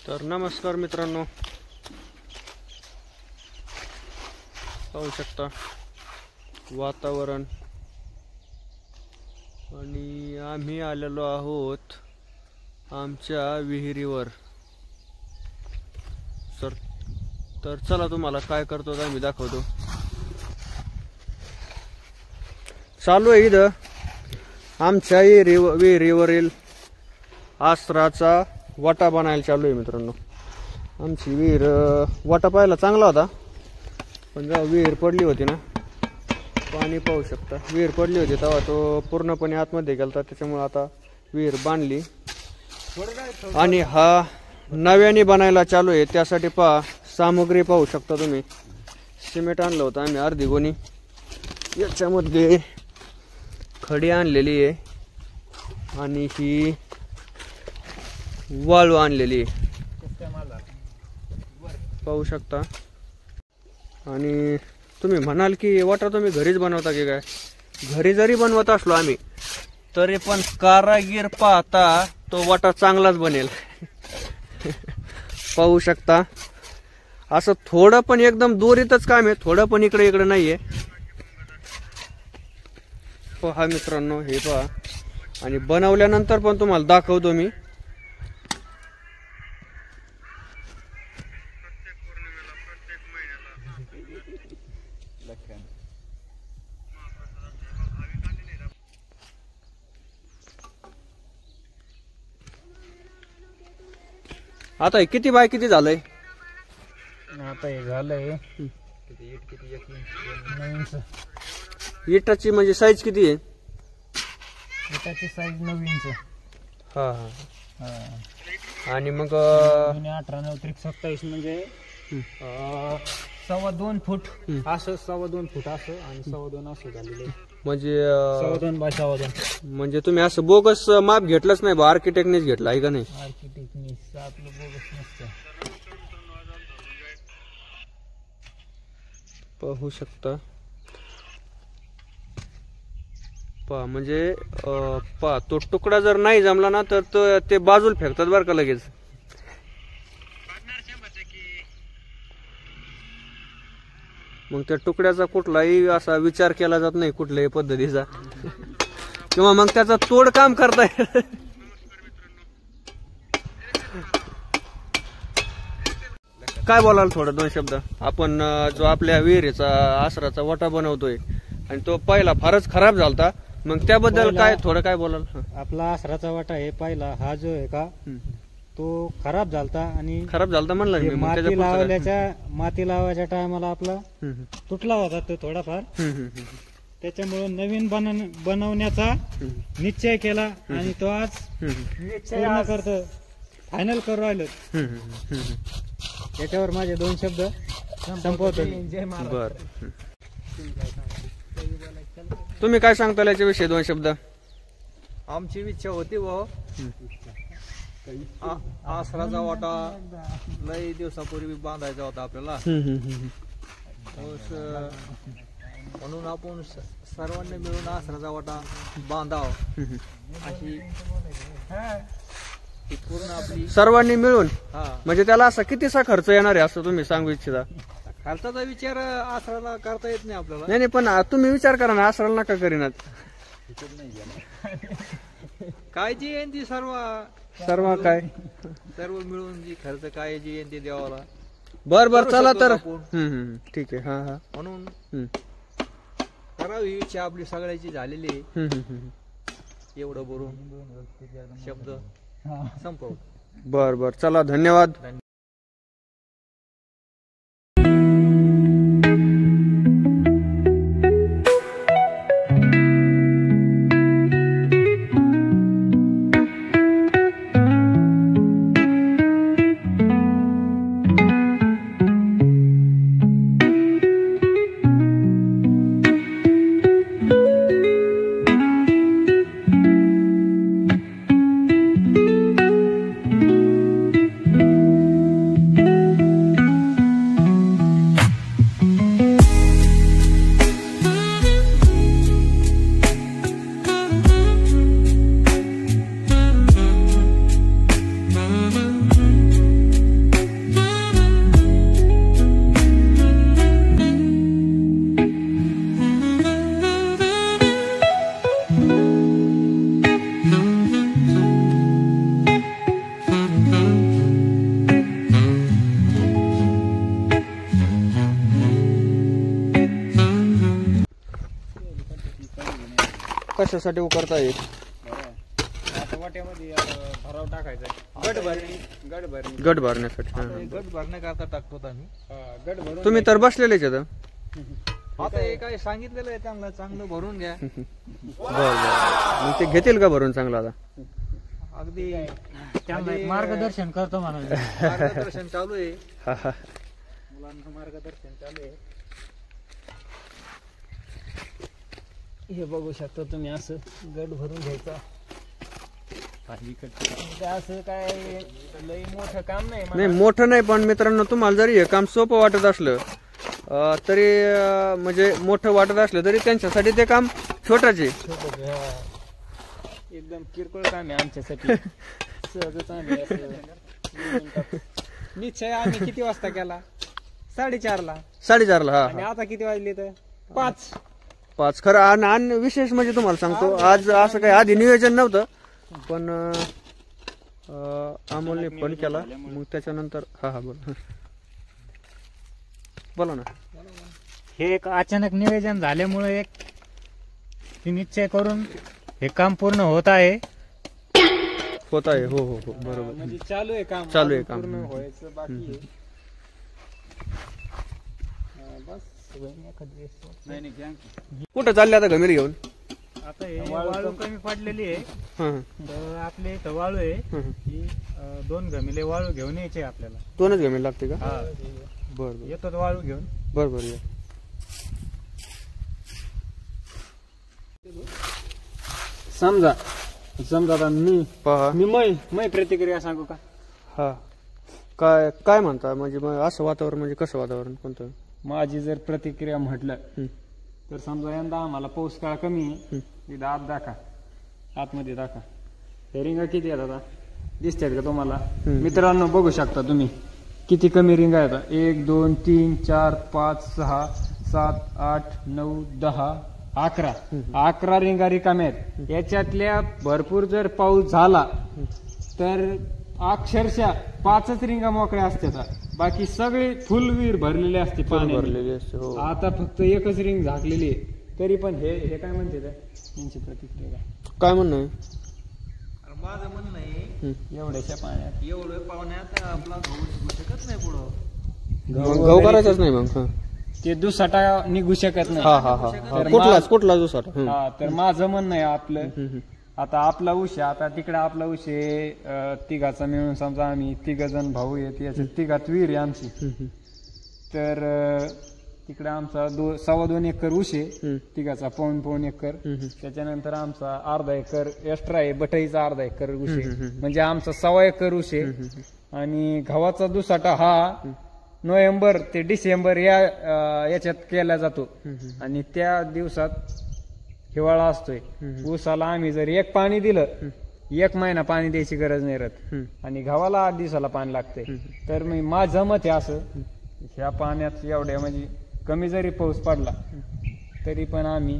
तर नमस्कार मित्रांनो, पाहू शकता वातावरण आणि आम्ही आलेलो आहोत आमच्या विहिरीवर. तर चला तुम्हाला काय करतो ते आम्ही दाखवतो. चालू आहे इथं आमच्या विहिरीवरील आसराचा वाटा बनायला चालू आहे मित्रांनो. आमची विहीर वाटा पाहायला चांगला होता, पण जेव्हा विहीर पडली होती ना, पाणी पाहू शकता, विहीर पडली होती तेव्हा तो पूर्णपणे आतमध्ये गेला. त्याच्यामुळे आता विहीर बांधली आणि हा नव्याने बनायला चालू आहे. त्यासाठी पहा सामग्री पाहू शकता तुम्ही. सिमेंट आणलं होतं आम्ही अर्धी गोणी, याच्यामध्ये खडी आणलेली आहे आणि ही वाळू आणलेली पाहू शकता. आणि तुम्ही म्हणाल की वाटा तुम्ही घरीच बनवता की काय? घरी जरी बनवत असलो आम्ही तरी पण कारागीर पाहता तो वाटा चांगलाच बनेल. पाहू शकता असं थोडं पण एकदम दोरीतच काम आहे, थोडं पण इकडे इकडे नाहीये. पहा मित्रांनो, हे पहा. आणि बनवल्यानंतर पण तुम्हाला दाखवतो मी. आता हे किती बाय किती झालंय? आता हे झालंय इटाची म्हणजे साईज किती आहे? Itachi size 9 inch. हा हा. आणि मग 18 9 त्रिक 27 म्हणजे 2.25 फूट असं, 2.25 फूट असं आणि 2.25 असं झालेलं आहे. म्हणजे 2.25 बाय 2.25. म्हणजे तुम्ही असं बोगस माप घेतलंच नाही बा, आर्किटेक्टनेच घेतलं आहे का नाही? आर्किटेक्टनी आपलं बोगस नसतं. पाहू शकता. पहा म्हणजे पहा तो तुकडा जर नाही जमला ना तर ते बाजूला फेकतात बरं का लगेच. मग त्या तुकड्याचा कुठलाही असा विचार केला जात नाही कुठल्याही पद्धतीचा, किंवा मग त्याचा तोड काम करता येईल. काय बोलाल थोडं 2 शब्द? आपण जो आपल्या विहिरीचा आसराचा वाटा बनवतोय आणि तो पहिला फारच खराब झालता, मग त्याबद्दल काय थोडं काय बोलाल? आपला आसराचा वाटा हे पहिला हा जो आहे का तो खराब झालता आणि खराब झालता म्हणलं मी. माती लावायच्या टायमाला आपला तुटला होता तो थोडाफार. त्याच्यामुळे नवीन बनवण्याचा निश्चय केला आणि तो आज पूर्ण करतो, फायनल करू राहिलो. त्याच्यावर माझे 2 शब्द संपवतो. बर, तुम्ही काय सांगता याच्याविषयी 2 शब्द? आमची इच्छा होती व आसराचा वाटा लई दिवसापूर्वी बांधायचा होता आपल्याला. म्हणून आपण सर्वांनी मिळून आसराचा वाटा बांधाव अशी पूर्ण आपली सर्वांनी मिळून. हा, म्हणजे त्याला असा कितीसा खर्च येणार आहे असं तुम्ही सांगू इच्छिता? खर्चाचा विचार आसराला करता येत नाही आपल्याला. नाही पण तुम्ही विचार करा ना, आसराला नका करीनात. काय जी येईन ती सर्व मिळून जी खर्च काय जी येईन ती द्यावाला. बर चला तर. ठीक आहे. हा. म्हणून करावी इच्छा आपली सगळ्याची झालेली आहे. एवढं बोलून शब्द संपव. बर चला, धन्यवाद. कशासाठी उकरता येईल? आता वाट्यामध्ये भराव टाकायचा गट भरण्यासाठी. हा. गट भरण्याकरता टाकतो आम्ही. गट भरून तुम्ही तर बसलेलेच आहेत. आता हे काय सांगितलेलं आहे त्यांना, चांगलं भरून घ्या. बरं मग ते घेतील का भरून चांगलं आता? अगदी त्यांना एक मार्गदर्शन करतो म्हणा. मार्गदर्शन चालू आहे, हा, हा. मुलांना मार्गदर्शन चालू आहे. हे बघू शकता तुम्ही, असं गट भरून घ्यायचा. असं काय लई मोठं काम नाही. नाही मोठं नाही, पण मित्रांनो तुम्हाला जरी हे काम सोपं वाटत असलं तरी म्हणजे मोठं वाटत असलं तरी त्यांच्यासाठी ते काम छोटंच आहे. एकदम किरकोळ काम आहे आमच्यासाठी. सहजच आम्ही असं निश्चय आम्ही किती वाजता केला? 4:30ला. 4:30ला. हा आणि आता किती वाजले तर 5. खरं. आणि विशेष म्हणजे तुम्हाला सांगतो, आज असं काही आधी नियोजन नव्हतं, पण अमोलने फोन केला मग त्याच्यानंतर. हा बोला ना. हे एक अचानक नियोजन झाल्यामुळे एक निश्चय करून हे काम पूर्ण होत आहे. होत आहे. हो बरोबर. म्हणजे चालू आहे काम. पूर्ण व्हायचं बाकी आहे. कुठं चालले आता घमेल घेऊन? आता हे वाळू कमी पडलेली आहे. तर आपले इथं वाळू आहे की 2 घमिले वाळू घेऊन यायचे आपल्याला. 2च घमेल लागते का? बरं येतो वाळू घेऊन. बरोबर. समजा आता मी पहा. मै प्रतिक्रिया सांगू का? हा काय म्हणता? म्हणजे मग असं वातावरण म्हणजे कसं वातावरण कोणतं? माझी जर प्रतिक्रिया म्हटलं तर समजा यंदा आम्हाला पाऊस काळ कमी आहे. इथं आत दाखा, आतमध्ये दाखा. हे रिंगा किती आहेत आता दिसतात का तुम्हाला? मित्रांनो बघू शकता तुम्ही किती कमी रिंगा आहेत. 1 2 3 4 5 6 7 8 9 10 11 रिंगा रिकाम्या आहेत. याच्यातल्या भरपूर जर पाऊस झाला तर अक्षरशः 5च रिंगा मोकळ्या असतात. बाकी सगळे फुल विहीर भरलेले असते, पाणी भरलेले असते. हो. आता फक्त एकच रिंग झाकलेली आहे. तरी पण हे काय म्हणते त्यांची प्रतिक्रिया काय म्हणणं आहे? माझं म्हणणं आहे एवढ्याशा पाण्यात एवढं पाण्यात आपला गहू निघू शकत नाही. पुढं गहू करायचाच नाही मग. ते दुसाटा निघू शकत नाही. कुठलाच दुसाटा. तर माझं म्हणणं आहे आपलं, आता आपला ऊस आहे, आता तिकडे आपला ऊस आहे तिघाचा मिळून. समजा आम्ही 3 जण भाऊ आहेत, याच्या 3घात विहीर आहे आमची. तर तिकडे आमचा 2.25 एकर ऊस आहे, तिघाचा 1.25 एकर. त्याच्यानंतर आमचा 1/2 एकर एक्स्ट्रा आहे, बटाईचा 1/2 एकर ऊस आहे. म्हणजे आमचा 1.25 एकर ऊस आहे. आणि गव्हाचा दुसाटा हा नोव्हेंबर ते डिसेंबर याच्यात केला जातो. आणि त्या दिवसात हिवाळा असतोय. ऊसाला आम्ही जर 1 पाणी दिलं, 1 महिना पाणी द्यायची गरज नाही राहत. आणि गव्हाला 8 दिवसाला पाणी लागतंय. तर मी माझं मत आहे असं, ह्या पाण्यात एवढ्या म्हणजे कमी जरी पाऊस पडला तरी पण आम्ही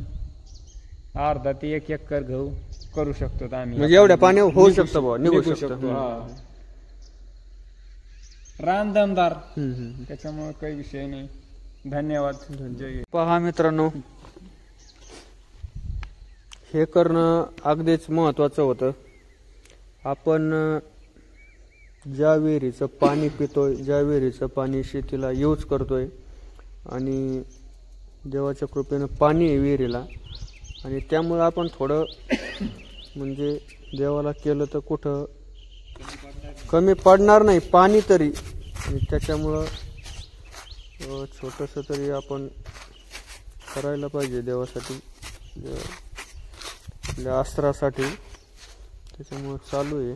1/2 ते 1 एकर गहू करू शकतो. आम्ही म्हणजे एवढ्या पाणी होऊ शकतं, निघू शकतो. रान दमदार, त्याच्यामुळे काही विषय नाही. धन्यवाद. जय. पहा मित्रांनो, हे करणं अगदीच महत्वाचं होतं. आपण ज्या विहिरीचं पाणी पितोय, ज्या विहिरीचं पाणी शेतीला यूज करतोय, आणि देवाच्या कृपेनं पाणी आहे विहिरीला, आणि त्यामुळे आपण थोडं म्हणजे देवाला केलं तर कुठं कमी पडणार नाही पाणी तरी. आणि त्याच्यामुळं छोटंसं तरी आपण करायला पाहिजे देवासाठी, आपल्या अस्त्रासाठी. त्याच्यामुळं चालू आहे.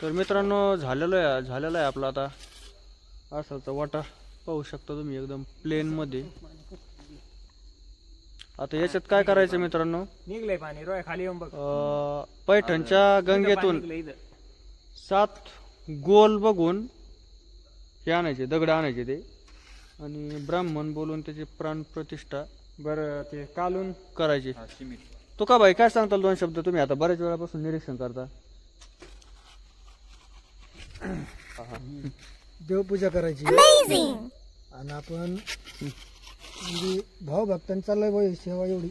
तर मित्रांनो झालेला आहे आपला आता आसराचा वाटा. पाहू शकता तुम्ही एकदम प्लेन मध्ये. आता याच्यात काय करायचं मित्रांनो, निघलंय पाणी रोय खाली येऊन बघ. पैठणच्या गंगेतून 7 गोल बघून हे आणायचे, दगड आणायचे ते, आणि ब्राह्मण बोलून त्याची प्राण प्रतिष्ठा बरं ते कालून करायची. तो का भाई काय सांगताल 2 शब्द? तुम्ही आता बऱ्याच वेळापासून निरीक्षण करता. देवपूजा करायची आणि आपण म्हणजे भाऊ भक्तांनी चाललंय बाई सेवा एवढी.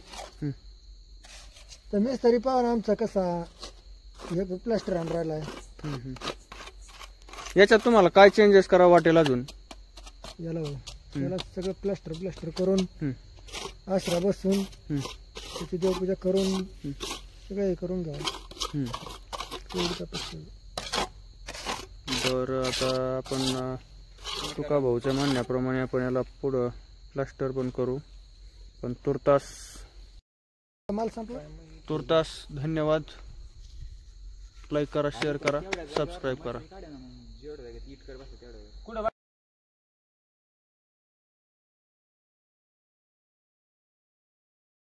तर मीच तरी पाहा ना आमचा कसा एक प्लास्टर आणून राहिलाय. याच्यात तुम्हाला काय चेंजेस करावं वाटेल अजून? याला सगळं प्लास्टर करून आसरा बसून त्याची देवपूजा करून सगळं हे करून घ्यावं. बरं, आता आपण तुका भाऊच्या म्हणण्याप्रमाणे आपण याला पुढं प्लास्टर पण करू. पण माल संपला. तुर्तास धन्यवाद. लाईक करा, शेअर करा, सबस्क्राईब करा.